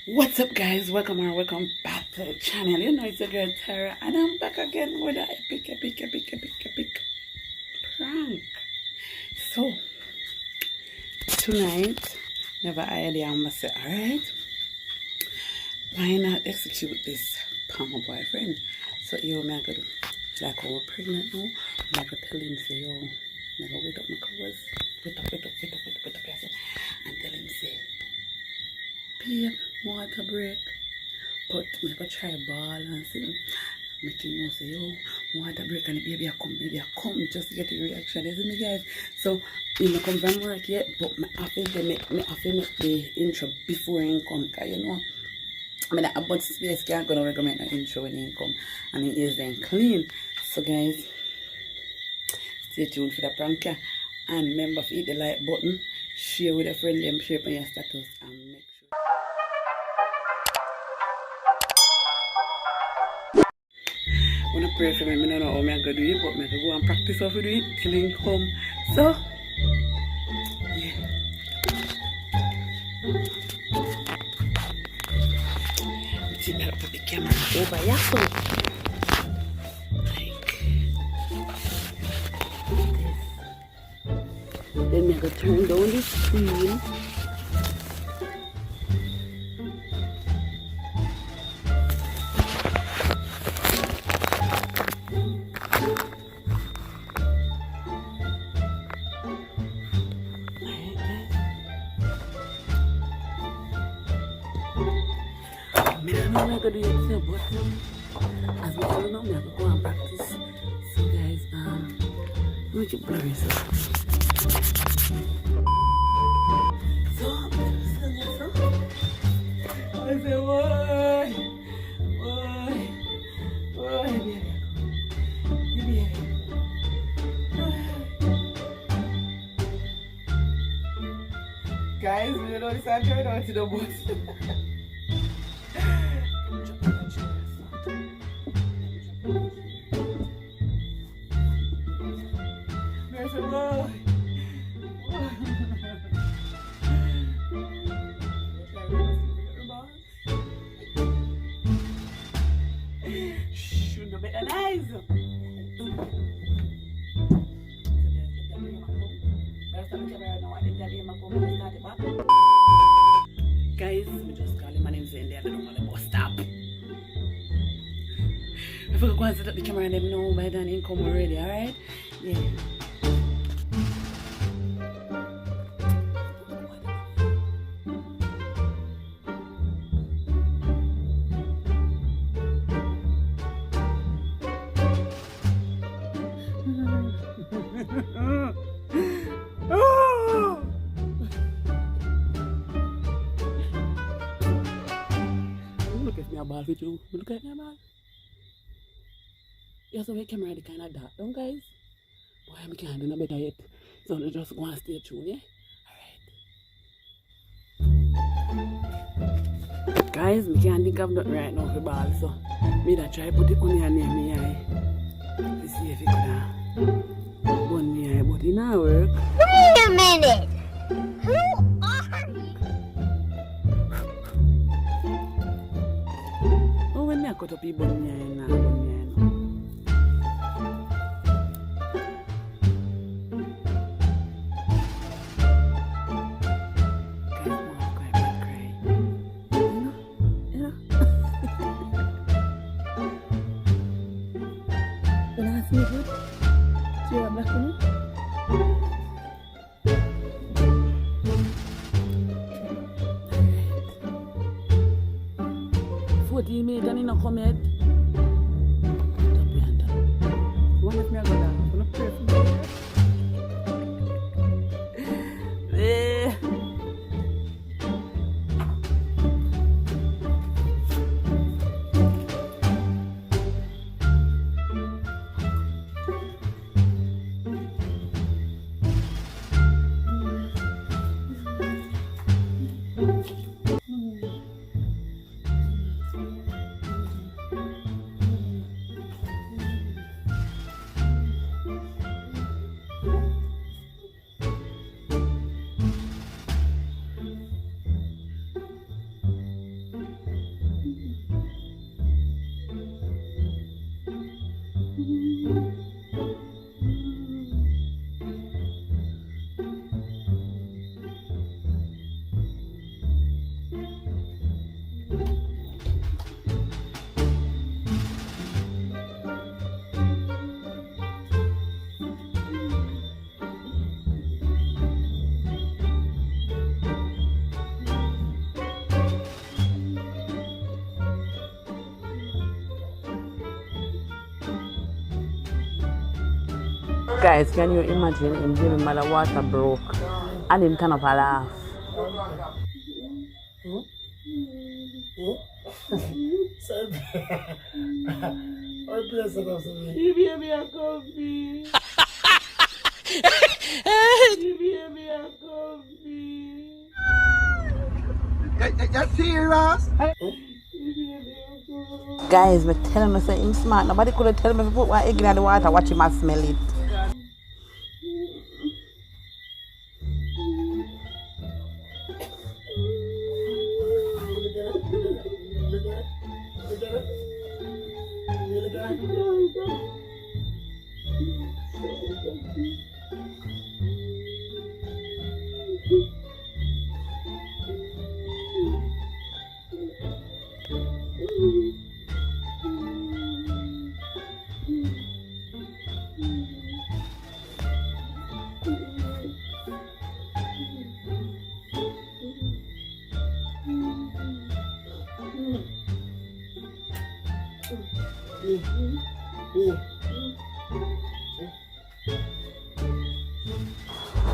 What's up, guys? Welcome or welcome back to the channel. You know it's your girl Tara, and I'm back again with an epic prank. So tonight, never idea I must say, alright, why not execute this palm my boyfriend? So yo, me I go do like how we're pregnant now. I go tell him say yo, I go wait up my covers, wait up, yes, and tell him say, babe, water break. But I go try ball and see make him know say, yo, water break and the baby I come just to get the reaction. You see me, guys? So he not come from work yet, but I have to make the intro before he come, cause you know I mean about space can't gonna recommend an intro when he come and he is then clean. So guys, stay tuned for the prank, yeah. And remember to hit the like button, share with a friend, them share on your status, and make sure I want to pray for me. I don't know how I'm going to do it, but I'm going to go and practice how to do it till he come. So, yeah. Let's see if I put the camera over here. Like this. Then I'm going to turn down the screen. I don't know what I'm going to do it, but as we all know, I'm going to go and practice. So guys, make it blurry so. So, I'm going to sing this song. I say, why, baby, guys, we don't know this I'm trying out to the bus. Shouldn't be nice. Guys, we just call him my name's in there. I don't want to bus stop. If we go and set up the camera and them know by then he come already, alright? Yeah. Look at me a ball with you. Look at me a ball. You have to make camera the kind of dark, don't guys? Boy, I can't do no better yet. So they just go and stay tuned, yeah? Alright. Guys, I can't think of nothing right now for ball, so me that try put it on your near me eye. To see if it could burn me eye, but it not work. Wait a minute! Who are you? Oh, when I cut up it burn me eye now, burn me eye now. See it good? See your black one? 14 minutes and he not come yet. One of me I go down. I'm gonna pray for me. Guys, can you imagine him giving my water broke and him turn up a laugh? Baby, I coffee. Baby, I coffee. You serious? Guys, me telling me say him smart. Nobody could have tell me to put one egg in the water, watch him and smell it.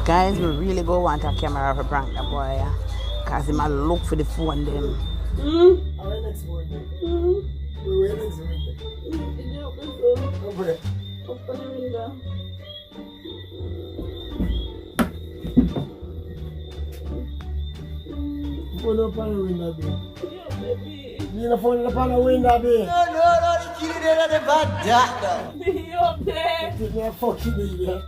Guys, we really go want a camera for prank the boy, yeah? Cause he might look for the phone them. Our next one. We're next one. Over there. Open the window. Phone up on the window, babe. You the phone up on the window, babe. No, the kid there at the bad doctor. Be up there. Take me a fucking baby.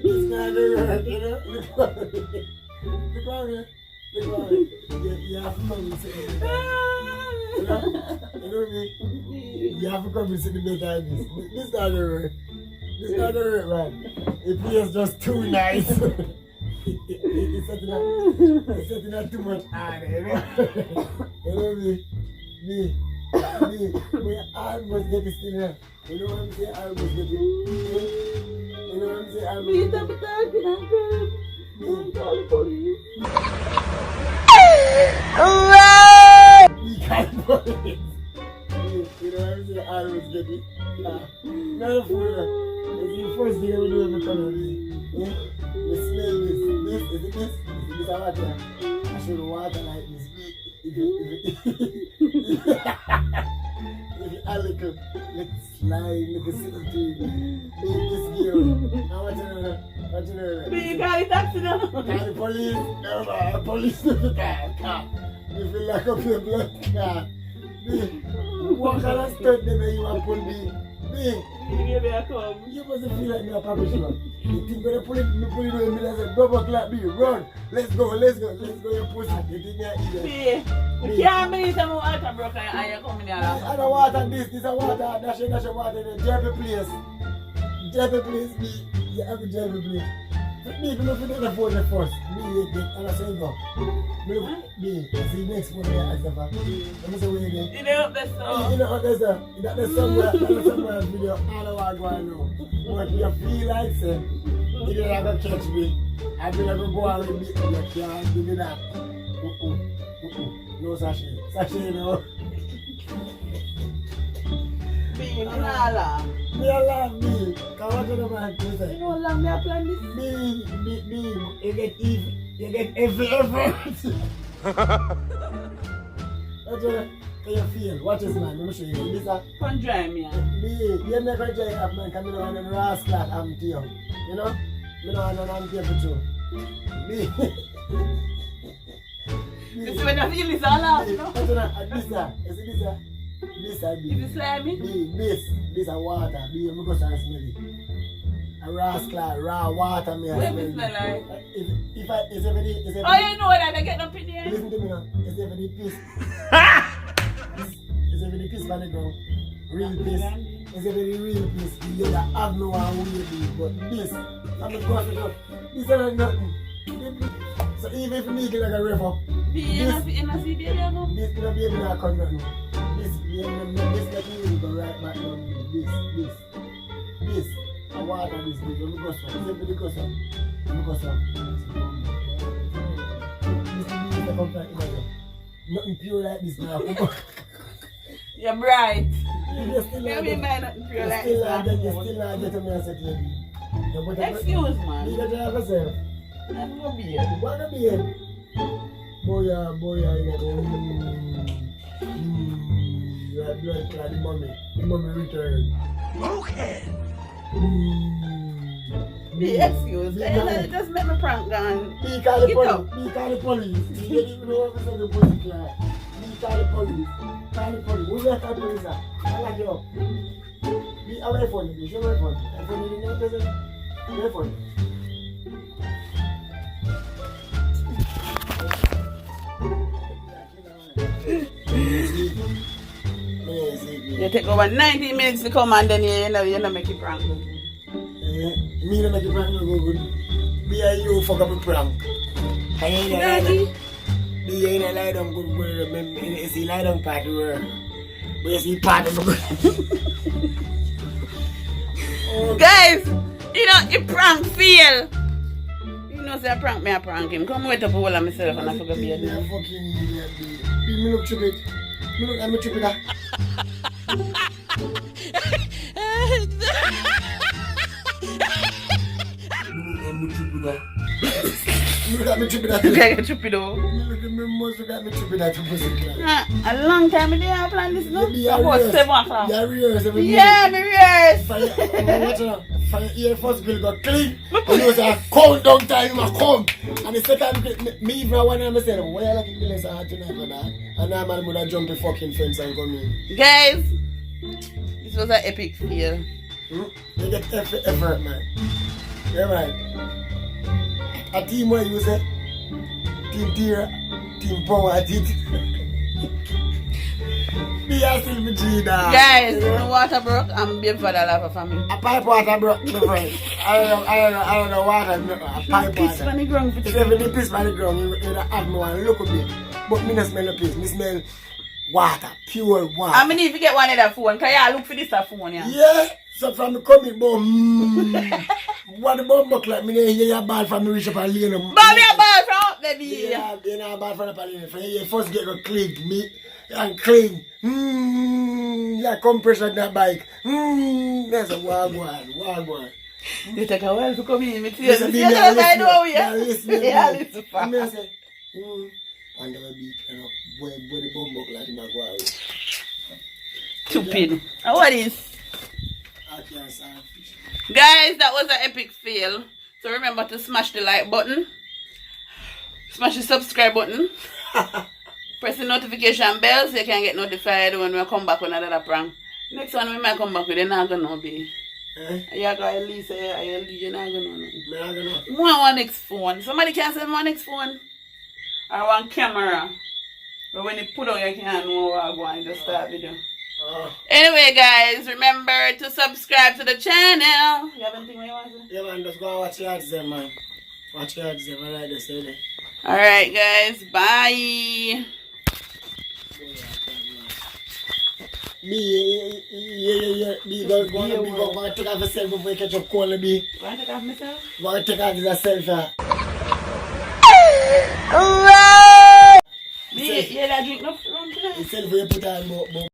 It's not gonna work, you know? Look at me. You have to come and sit in the bed. You know me? You have to come and sit in the bed like this. This not gonna work. This not gonna work, man. The place just too nice. It's setting up too much harder, you know? You know me? Me, my arm must get this thing here. You know what I'm saying? I must get it. You know what I'm saying? I must get it. Call the police. You can't put it. You know what I'm saying? I must get it. Not a fool. It's the first thing I will do every time I do it. You smell this. This, is it this? Is this a water? I should water like this. If you add like a slide, like a simple thing, this girl, I want to know. You got it, taxi now. Call the police. No, man, police no fit car. If you lock up your blood car, what kind of stunt them you want to pull me? You must feel like me a publisher. You think when you pull it on me, I say, double clap me, run. Let's go, your pussy. You think you're idiot. You can't believe some water broke and you come in here. I don't water this is a water, dash water in a Jerry place. Jerry place, me, you have a Jerry place. Me, if you look at the phone first, me, and I say go. Me, see next one there, I say, let me say where you there. You know up there, sir. You know up there, sir. That's somewhere video, I don't want to go and know. But you feel like, sir, you don't have to catch me. I feel like a boy with me, you can't give me that. No sachet. Sachet, no. Me, Nala. Me alarm me. Come on to the man. You know, alarm me, I plan this. Me. You get evil. You get every effort. What do you feel? What is man? Let me show you. This is Come dry me. Me. You never dry up, man. Come in on and rascal. I'm to you. You know? Me no want I'm here for you. Me. This is when I feel this all out, you know? This Is it slimy? This a water. Me go smell it. A rascal, raw water me. What does it smell like? If I is every Oh, you know that I get up in here. listen to me now. Is every piece. Is every piece by the ground. Real piece. Is every real piece. You don't have no one who you do, but this. I'm a cross it up. This is nothing. So even if you need it like a river. You know, see baby, I know. This no baby not come nothing. This let me go right back down. This. I water this big. Let me go some. Let me go some. This used to be in the company, you know. Nothing pure like this now. You're bright. You still not Maybe might not pure you like still this. not get to me and say to you. Excuse man. You got to have yourself. I'm gonna be You here. want to be here? Boy, you know. You are blood clot, the mommy return. Okay. Be excused. Just make me prank gun. Be call the Get police. up. Be call the police. You don't even know what the police class. Be call the police. Call the police. Who's that call the police? I like you up. Be away from you. Show away from you. I from you the present. Away from you. You take over 90 minutes to come and then you know make it prank. Me no make a prank no go good. Me and you fuck up a prank. I ain't a lie down. Me ain't a lie down good word. Me see lie down part word. But you see part of the Guys, you know if prank fail. You know say I prank me, I prank him. Come wait up a while of myself and I forgot be a me a fucking idiot, babe. Me look stupid. Me look, I'm a stupid. Look at me tripping at You get stupid though. Look at me most look at me tripping at A long time I didn't plan this no? About 7 o'clock. Yeah, rehearse every Yeah, me rehearse. For your ear first bill got clean. And it was a countdown time I come. And the second me even one of them said, why you like the less hard tonight for that? And now man would have jumped the fucking fence and come in. Guys, this was an epic fail. You get effort, man. Yeah, right. A team where you say team tier, team power, team. Me a still me G dog. Guys, the water broke and babe for the lava for me. A pipe water broke, my friend. I don't know water, no, a pipe Piss water. on the ground for If everything piss by the ground, you have me one look a bit. But me not smell no piss, me smell water, pure water. I mean if you get one of that phone, can you look for this phone yeah? Yeah, so from the coming boom, what the bomb look like? Me hear your ball from me reach up and lay no. Bobby a ball from up there be. Yeah, you know ball from up and lay. From here first get go clean, me and clean. Yeah, compression that bike. That's a wild one. You take a while to come in, me tell you. Listen, You know I know yeah, you. listen, Yeah, listen for. and I say, and there will be, you know, where the bomb look like in my guard. Stupid. And what is? I can't stand fish. Guys, that was an epic fail. So remember to smash the like button. Smash the subscribe button. Press the notification bell so you can get notified when we come back with another prank. Next one we might come back with, they're not gonna be. You're going to lease, you're not gonna know. One next phone. Somebody can send one next phone. Or one camera. But when you put on you can't know what I'm going to just start video. Anyway guys, remember to subscribe to the channel. You have anything you want to say? Yeah man, just go and watch your ads then man. Watch your ads then, I like to say that. Alright guys, bye. B, go take off yourself before you catch up cold, B. Go and take off myself? Go take off yourself, yeah. Me, you don't drink no rum tonight? Yourself you put on